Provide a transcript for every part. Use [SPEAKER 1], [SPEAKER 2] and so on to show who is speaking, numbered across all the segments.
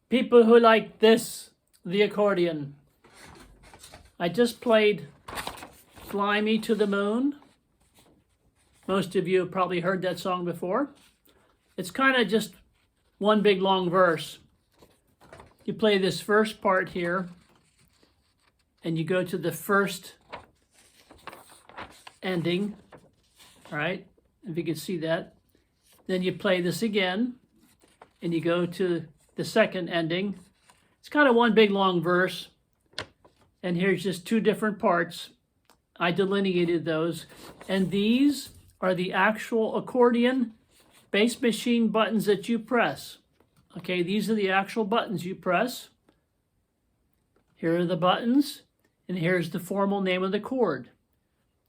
[SPEAKER 1] People who like this, the accordion. I just played Fly Me to the Moon. Most of you have probably heard that song before. It's kind of just one big long verse. You play this first part here, and you go to the first ending, all right? If you can see that. Then you play this again, and you go to the second ending. It's kind of one big long verse, and here's just two different parts. I delineated those, and these are the actual accordion bass machine buttons that you press. Okay, these are the actual buttons you press. Here are the buttons, and here's the formal name of the chord.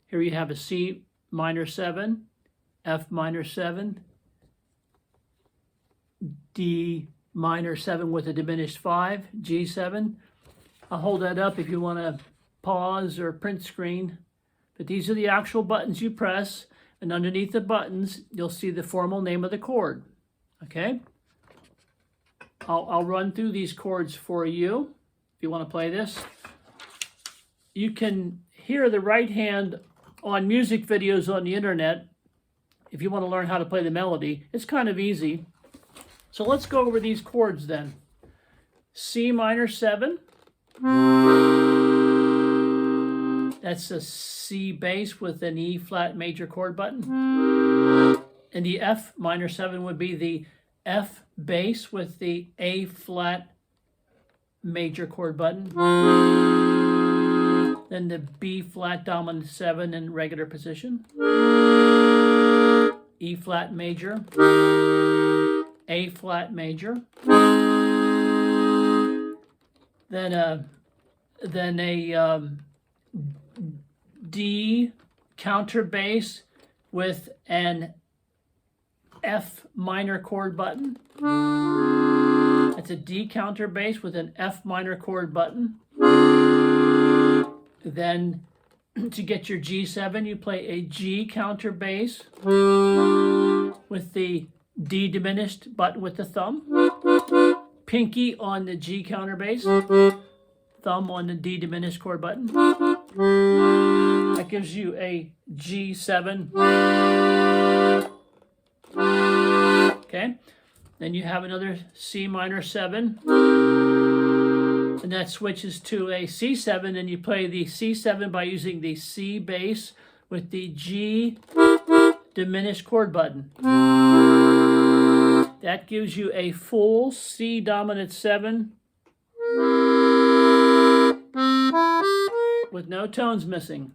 [SPEAKER 1] Here you have a C minor 7, F minor 7, D minor 7 with a diminished 5, G7. I'll hold that up if you want to pause or print screen. But these are the actual buttons you press, and underneath the buttons, you'll see the formal name of the chord. Okay? I'll run through these chords for you if you want to play this. You can hear the right hand on music videos on the internet if you want to learn how to play the melody. It's kind of easy. So let's go over these chords then. C minor 7. That's a C bass with an E flat major chord button. And the F minor 7 would be the F bass with the A flat major chord button. Then the B flat dominant 7 in regular position. E flat major. A flat major. Then a D counter bass with an F minor chord button. That's a D counter bass with an F minor chord button. Then to get your G7, you play a G counter bass with the D diminished button with the thumb. Pinky on the G counter bass. Thumb on the D diminished chord button. That gives you a G7. Okay, then you have another C minor 7, and that switches to a C7, and you play the C7 by using the C bass with the G diminished chord button. That gives you a full C dominant 7 with no tones missing.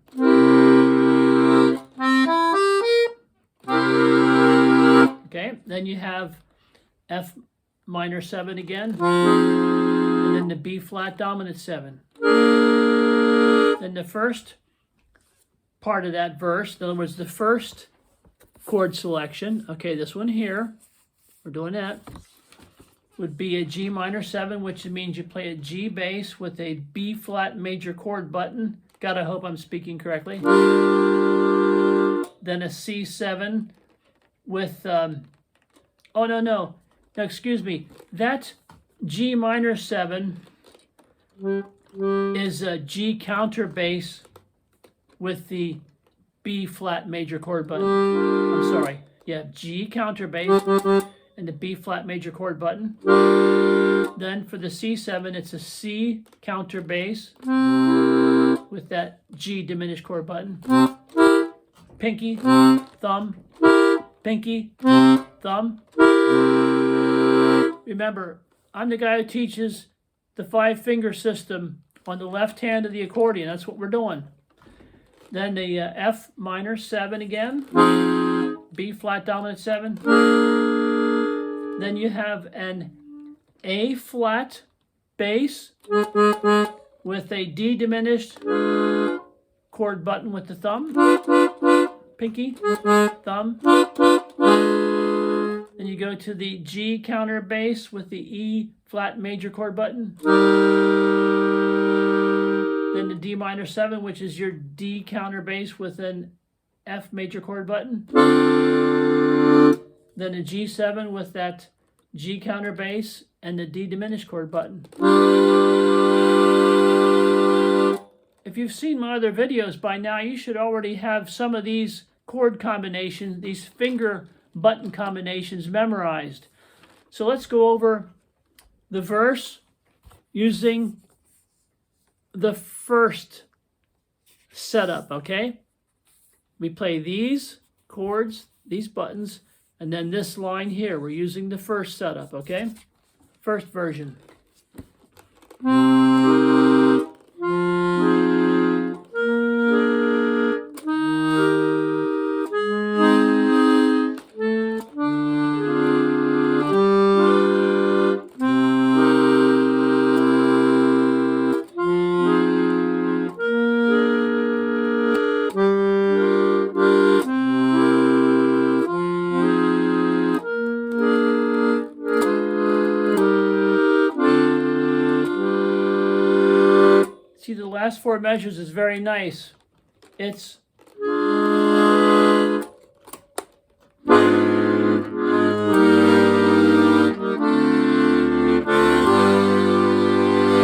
[SPEAKER 1] Okay, then you have F minor 7 again, and then the B flat dominant 7. Then the first part of that verse, in other words, the first chord selection, okay, this one here, we're doing that, would be a G minor 7, which means you play a G bass with a B flat major chord button. Gotta hope I'm speaking correctly. Then a C7 with, no, excuse me. That G minor 7 is a G counter bass with the B flat major chord button. I'm sorry. Yeah, G counter bass and the B flat major chord button. Then for the C7, it's a C counter bass with that G diminished chord button. Pinky, thumb, pinky, thumb. Remember, I'm the guy who teaches the 5-finger system on the left hand of the accordion. That's what we're doing. Then the F minor 7 again, B flat dominant 7. Then you have an A flat bass with a D diminished chord button with the thumb, pinky, thumb. Then you go to the G counter bass with the E flat major chord button. Then the D minor 7, which is your D counter bass with an F major chord button. Then a G7 with that G counter bass and the D diminished chord button. If you've seen my other videos by now, you should already have some of these chord combinations, these finger button combinations memorized. So let's go over the verse using the first setup, okay? We play these chords, these buttons, and then this line here. We're using the first setup, okay? First version. See, the last four measures is very nice. It's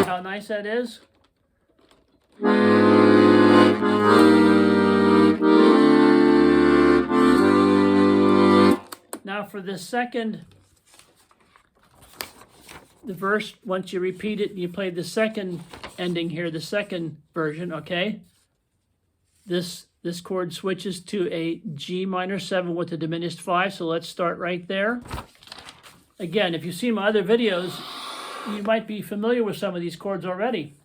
[SPEAKER 1] how nice that is. Now for the second, the verse, once you repeat it, you play the second ending here, the second version, okay? This chord switches to a G minor 7 with a diminished 5, so let's start right there. Again, if you've seen my other videos, you might be familiar with some of these chords already.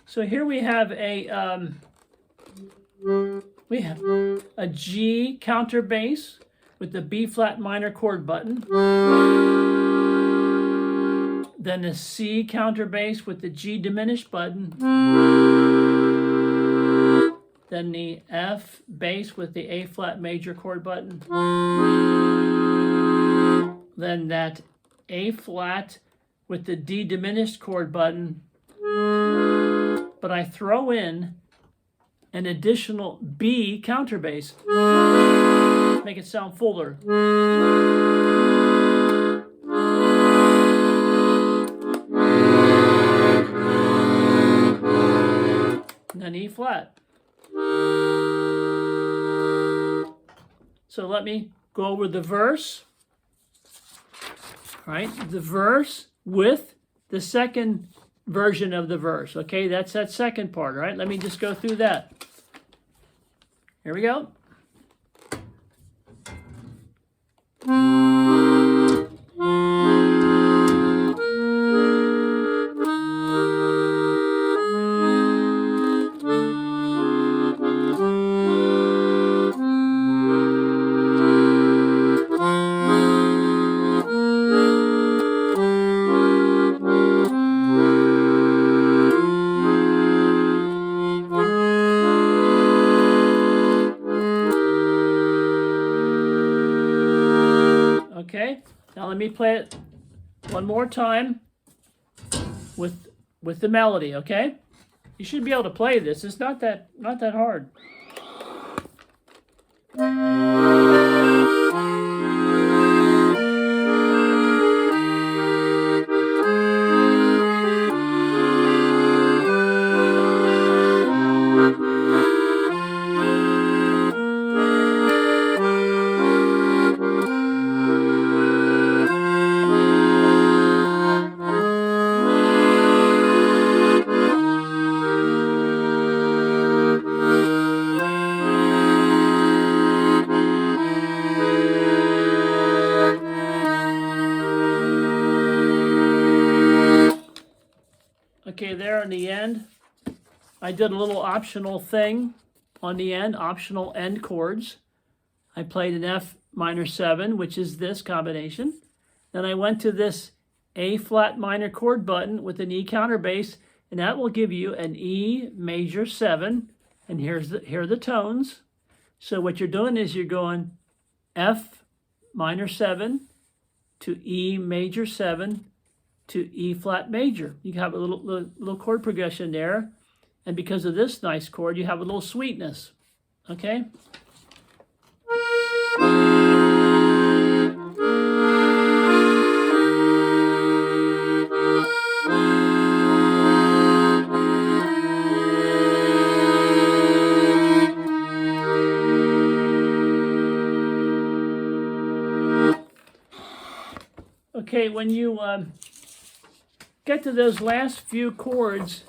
[SPEAKER 1] So here we have a G counter bass with the B flat minor chord button. Then a C counter bass with the G diminished button. Then the F bass with the A flat major chord button. Then that A flat with the D diminished chord button. But I throw in an additional B counter bass. Make it sound fuller. And then E flat. So let me go over the verse. All right, the verse with the second version of the verse. Okay, that's that second part. All right, let me just go through that. Here we go. Okay, now let me play it one more time with the melody, okay? You should be able to play this. It's not that hard. Okay, there in the end, I did a little optional thing on the end, optional end chords. I played an F minor 7, which is this combination. Then I went to this A flat minor chord button with an E counter bass, and that will give you an E major 7. And here are the tones. So what you're doing is you're going F minor 7 to E major 7 to E flat major. You have a little chord progression there. And because of this nice chord, you have a little sweetness. Okay? Okay, when you get to those last few chords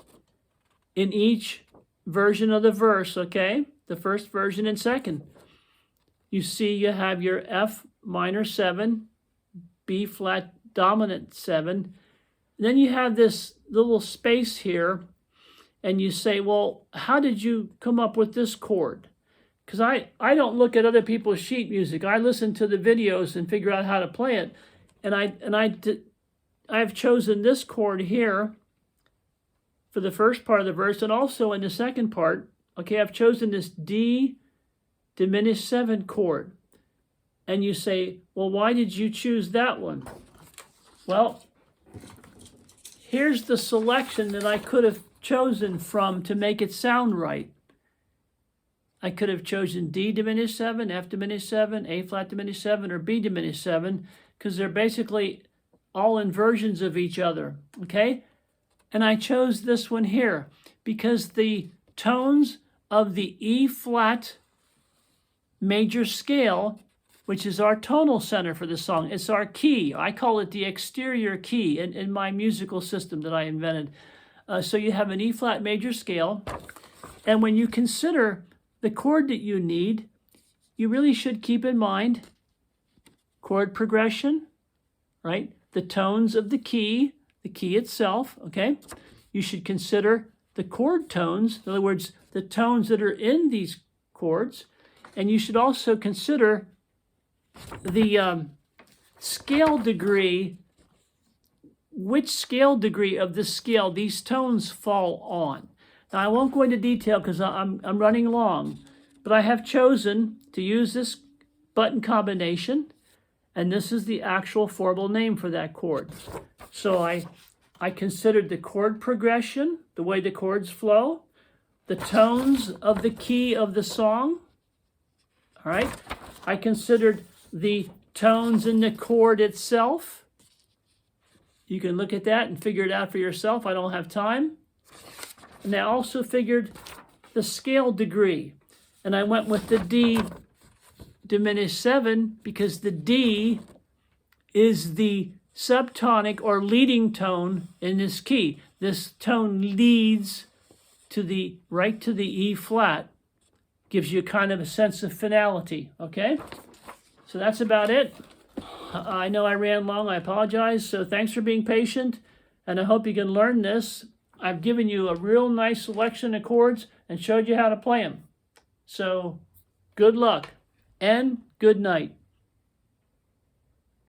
[SPEAKER 1] in each version of the verse, okay, the first version and second, you see you have your F minor 7, B flat dominant 7. Then you have this little space here, and you say, well, how did you come up with this chord? Because I don't look at other people's sheet music. I listen to the videos and figure out how to play it. And I've chosen this chord here for the first part of the verse, and also in the second part. Okay, I've chosen this D diminished 7 chord. And you say, well, why did you choose that one? Well, here's the selection that I could have chosen from to make it sound right. I could have chosen D diminished 7, F diminished 7, A flat diminished 7, or B diminished 7, because they're basically all inversions of each other, okay? And I chose this one here because the tones of the E flat major scale, which is our tonal center for the song, it's our key. I call it the exterior key in my musical system that I invented. So you have an E flat major scale, and when you consider the chord that you need, you really should keep in mind chord progression, right? The tones of the key itself, okay? You should consider the chord tones, in other words, the tones that are in these chords, and you should also consider the scale degree, which scale degree of the scale these tones fall on. Now, I won't go into detail because I'm running long, but I have chosen to use this button combination, and this is the actual formal name for that chord. So I considered the chord progression, the way the chords flow, the tones of the key of the song, all right? I considered the tones in the chord itself. You can look at that and figure it out for yourself. I don't have time. And I also figured the scale degree. And I went with the D diminished 7 because the D is the subtonic or leading tone in this key. This tone leads to right to the E flat. Gives you kind of a sense of finality, okay? So that's about it. I know I ran long, I apologize. So thanks for being patient, and I hope you can learn this. I've given you a real nice selection of chords and showed you how to play them. So good luck and good night.